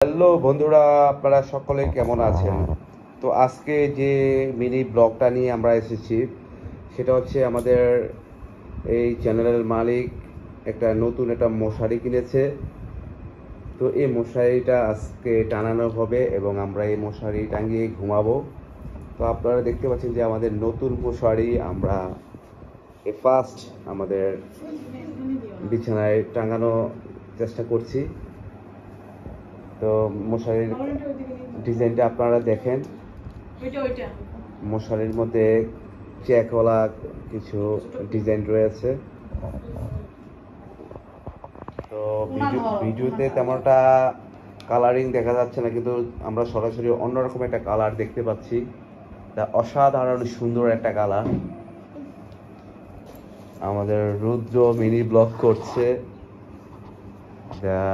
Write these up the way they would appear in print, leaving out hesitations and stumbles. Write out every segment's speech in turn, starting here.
Hello বন্ধুরা, আপনারা সকলে কেমন আছেন? তো আজকে যে মিনি ব্লগটা নিয়ে আমরা এসেছি সেটা হচ্ছে আমাদের এই চ্যানেলের মালিক নতুন একটা মশারি কিনেছে। তো এই মশারিটা আজকে টানানো হবে এবং আমরা এই মশারি টাঙিয়ে ঘুমাবো। তো আপনারা দেখতে পাচ্ছেন যে আমাদের নতুন মশারি আমরা ফার্স্ট আমাদের বিছানায় টাঙানো চেষ্টা করছি। তো মশারির ডিজাইনটা আপনারা দেখেন, মশারির মধ্যে চেকওয়ালা কিছু ডিজাইন রয়েছে। তো ভিডিওতে তেমনটা কালারিং দেখা যাচ্ছে না, কিন্তু আমরা সরাসরি অন্যরকম একটা কালার দেখতে পাচ্ছি। তা অসাধারণ সুন্দর একটা কালার। আমাদের রুদ্র মিনি ব্লগ করছে।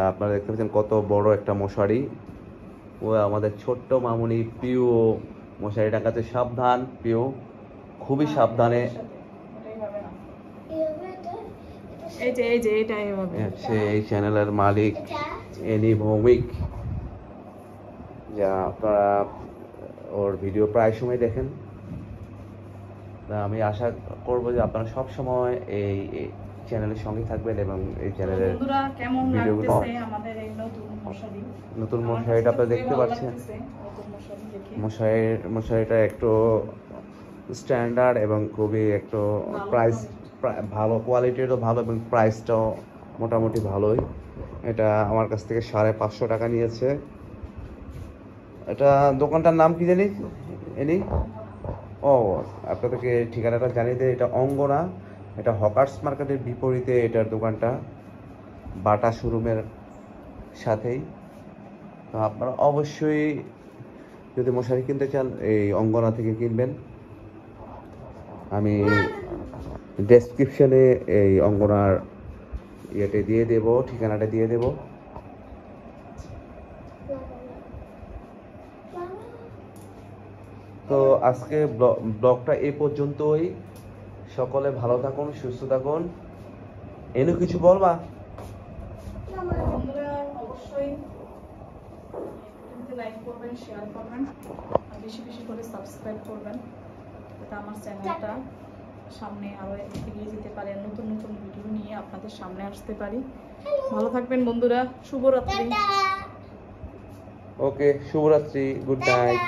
আপনারা দেখতে পাচ্ছেন কত বড় একটা মশারি। ও আমাদের ছোট্ট মামুনি পিউ মশারি টাঙাতে সাবধান। পিউ খুবই সাবধানে। এই চ্যানেলের মালিক এনি ভৌমিক, যা আপনারা ওর ভিডিও প্রায় সময় দেখেন। আমি আশা করবো যে আপনারা সব সময় এই চ্যানেলের সঙ্গে থাকবেন এবং এই চ্যানেলের ভিডিওগুলো। নতুন মশারিটা আপনারা দেখতে পাচ্ছেন। মশারিটা একটু স্ট্যান্ডার্ড এবং খুবই একটু প্রাইস ভালো, কোয়ালিটিরও ভালো এবং প্রাইসটাও মোটামুটি ভালোই। এটা আমার কাছ থেকে 550 টাকা নিয়েছে। এটা দোকানটার নাম কি জানি এনি? ও, আপনাদেরকে ঠিকানাটা জানিয়ে দেয়, এটা অঙ্গনা। এটা হকার্স মার্কেটের বিপরীতে এটার দোকানটা, বাটা শোরুমের সাথেই। তো আপনারা অবশ্যই যদি মশারি কিনতে চান এই অঙ্গনা থেকে কিনবেন। আমি ডেসক্রিপশনে এই অঙ্গনার ইয়েতে দিয়ে দেব, ঠিকানাটা দিয়ে দেব। তো আজকে ব্লগটা এই পর্যন্তই। সকলে ভালো থাকুন, সুস্থ থাকুন। এনু কিছু বলবা? অবশ্যই লাইক করবেন, শেয়ার করবেন, আর বেশি বেশি করে সাবস্ক্রাইব করবেন, যাতে আমার চ্যানেলটা সামনে আরো এগিয়ে যেতে পারে, নতুন নতুন ভিডিও নিয়ে আপনাদের সামনে আসতে পারি। ভালো থাকবেন বন্ধুরা, শুভরাত্রি। ওকে, শুভরাত্রি, গুড নাইট।